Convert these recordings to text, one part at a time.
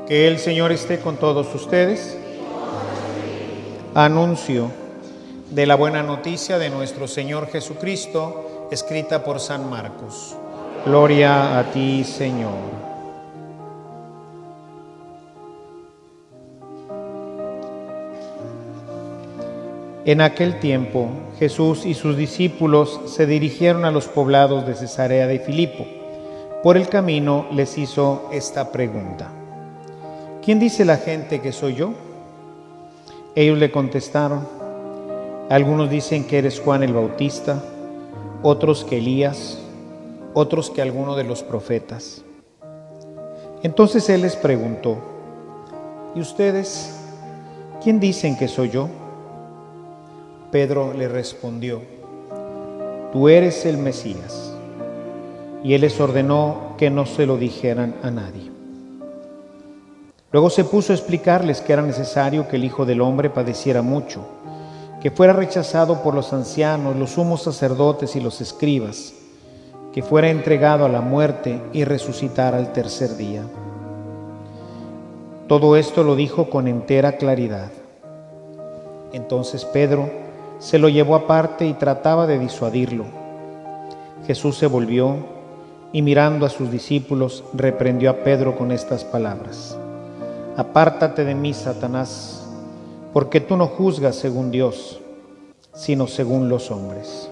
Que el Señor esté con todos ustedes. Anuncio de la buena noticia de nuestro Señor Jesucristo, escrita por San Marcos. Gloria a ti, Señor. En aquel tiempo, Jesús y sus discípulos se dirigieron a los poblados de Cesarea de Filipo. Por el camino les hizo esta pregunta: ¿quién dice la gente que soy yo? Ellos le contestaron: algunos dicen que eres Juan el Bautista, otros que Elías, otros que alguno de los profetas. Entonces él les preguntó: ¿y ustedes quién dicen que soy yo? Pedro le respondió: tú eres el Mesías. Y él les ordenó que no se lo dijeran a nadie. Luego se puso a explicarles que era necesario que el Hijo del Hombre padeciera mucho, que fuera rechazado por los ancianos, los sumos sacerdotes y los escribas, que fuera entregado a la muerte y resucitara al tercer día. Todo esto lo dijo con entera claridad. Entonces Pedro se lo llevó aparte y trataba de disuadirlo. Jesús se volvió y, mirando a sus discípulos, reprendió a Pedro con estas palabras: apártate de mí, Satanás, porque tú no juzgas según Dios, sino según los hombres.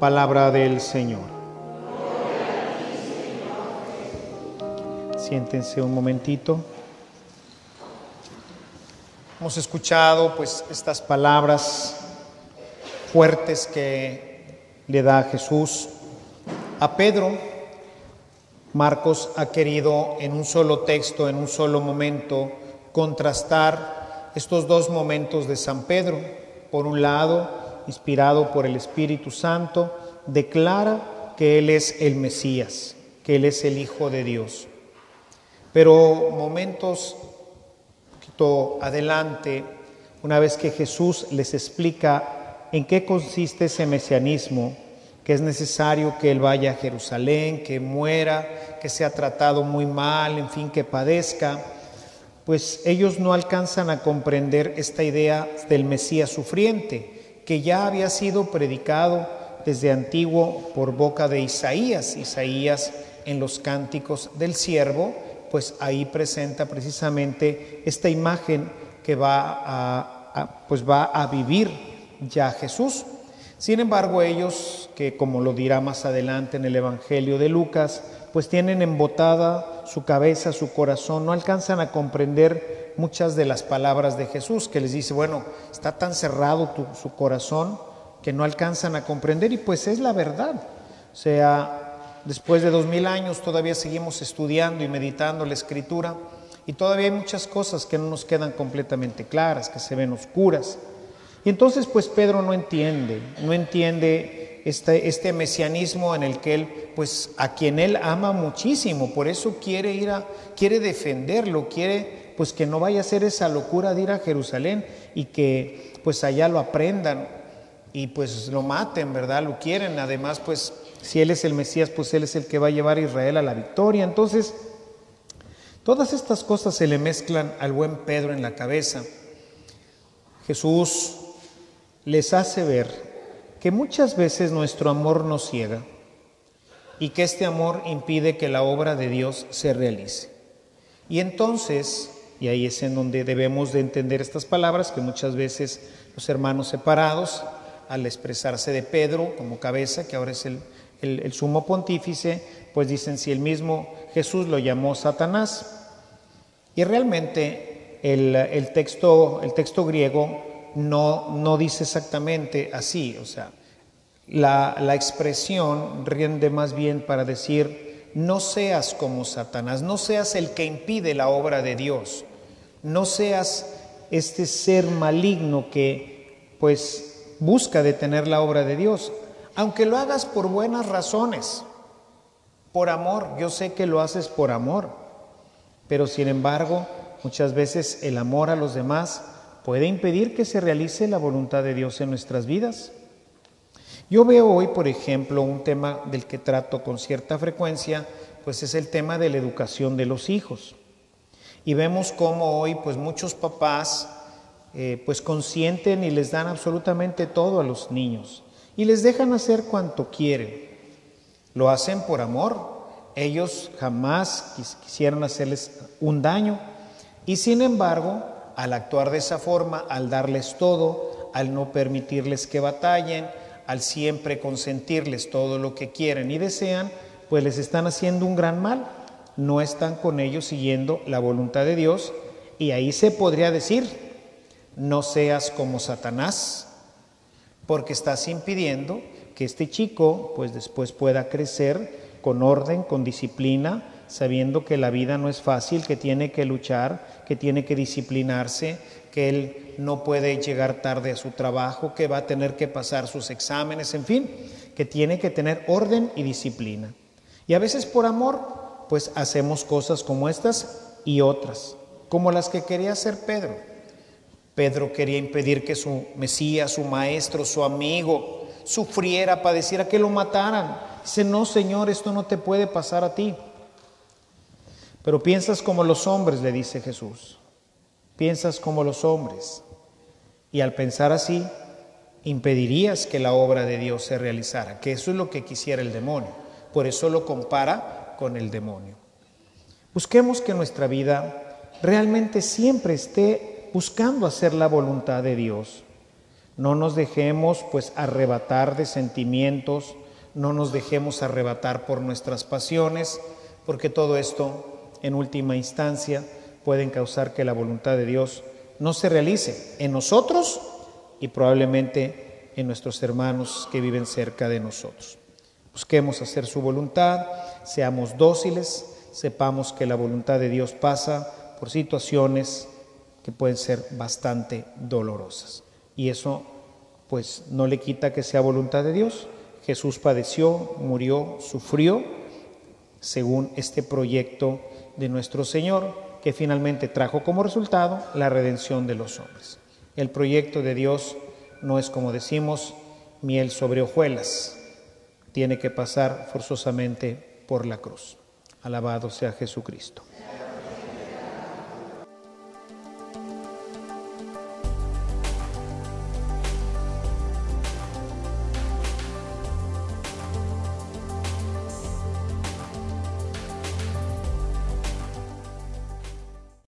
Palabra del Señor. Siéntense un momentito. Hemos escuchado pues estas palabras fuertes que le da Jesús a Pedro. Marcos ha querido en un solo texto, en un solo momento, contrastar estos dos momentos de San Pedro. Por un lado, inspirado por el Espíritu Santo, declara que Él es el Mesías, que Él es el Hijo de Dios. Pero momentos un poquito adelante, una vez que Jesús les explica en qué consiste ese mesianismo, que es necesario que Él vaya a Jerusalén, que muera, que sea tratado muy mal, en fin, que padezca, pues ellos no alcanzan a comprender esta idea del Mesías sufriente, que ya había sido predicado desde antiguo por boca de Isaías. Isaías, en los cánticos del siervo, pues ahí presenta precisamente esta imagen que va a vivir ya Jesús. Sin embargo, ellos, que como lo dirá más adelante en el Evangelio de Lucas, pues tienen embotada su cabeza, su corazón, no alcanzan a comprender muchas de las palabras de Jesús, que les dice, bueno, está tan cerrado su corazón que no alcanzan a comprender, y pues es la verdad. O sea, después de 2000 años todavía seguimos estudiando y meditando la Escritura, y todavía hay muchas cosas que no nos quedan completamente claras, que se ven oscuras. Y entonces pues Pedro no entiende este mesianismo en el que él, pues a quien él ama muchísimo, por eso quiere defenderlo, quiere pues que no vaya a ser esa locura de ir a Jerusalén y que pues allá lo aprendan y pues lo maten, ¿verdad? Lo quieren, además pues si él es el Mesías, pues él es el que va a llevar a Israel a la victoria. Entonces todas estas cosas se le mezclan al buen Pedro en la cabeza. Jesús les hace ver que muchas veces nuestro amor nos ciega y que este amor impide que la obra de Dios se realice. Y entonces, y ahí es en donde debemos de entender estas palabras, que muchas veces los hermanos separados, al expresarse de Pedro como cabeza, que ahora es el sumo pontífice, pues dicen si el mismo Jesús lo llamó Satanás. Y realmente el texto griego no dice exactamente así, o sea, la expresión rinde más bien para decir, no seas como Satanás, no seas el que impide la obra de Dios, no seas este ser maligno que pues busca detener la obra de Dios, aunque lo hagas por buenas razones, por amor. Yo sé que lo haces por amor, pero sin embargo, muchas veces el amor a los demás puede impedir que se realice la voluntad de Dios en nuestras vidas. Yo veo hoy, por ejemplo, un tema del que trato con cierta frecuencia, pues es el tema de la educación de los hijos. Y vemos cómo hoy pues muchos papás pues consienten y les dan absolutamente todo a los niños y les dejan hacer cuanto quieren. Lo hacen por amor. Ellos jamás quisieran hacerles un daño. Y sin embargo, al actuar de esa forma, al darles todo, al no permitirles que batallen, al siempre consentirles todo lo que quieren y desean, pues les están haciendo un gran mal. No están con ellos siguiendo la voluntad de Dios. Y ahí se podría decir: no seas como Satanás, porque estás impidiendo que este chico pues después pueda crecer con orden, con disciplina, sabiendo que la vida no es fácil, que tiene que luchar, que tiene que disciplinarse, que él no puede llegar tarde a su trabajo, que va a tener que pasar sus exámenes, en fin, que tiene que tener orden y disciplina. Y a veces por amor, pues hacemos cosas como estas y otras, como las que quería hacer Pedro. Pedro quería impedir que su Mesías, su maestro, su amigo, sufriera, padeciera, que lo mataran. Dice: no, Señor, esto no te puede pasar a ti. Pero piensas como los hombres, le dice Jesús. Piensas como los hombres. Y al pensar así, impedirías que la obra de Dios se realizara, que eso es lo que quisiera el demonio. Por eso lo compara con el demonio. Busquemos que nuestra vida realmente siempre esté buscando hacer la voluntad de Dios. No nos dejemos pues arrebatar de sentimientos, no nos dejemos arrebatar por nuestras pasiones, porque todo esto en última instancia pueden causar que la voluntad de Dios no se realice en nosotros y probablemente en nuestros hermanos que viven cerca de nosotros. Busquemos hacer su voluntad, seamos dóciles, sepamos que la voluntad de Dios pasa por situaciones que pueden ser bastante dolorosas. Y eso pues no le quita que sea voluntad de Dios. Jesús padeció, murió, sufrió, según este proyecto de nuestro Señor, que finalmente trajo como resultado la redención de los hombres. El proyecto de Dios no es, como decimos, miel sobre hojuelas. Tiene que pasar forzosamente por la cruz. Alabado sea Jesucristo.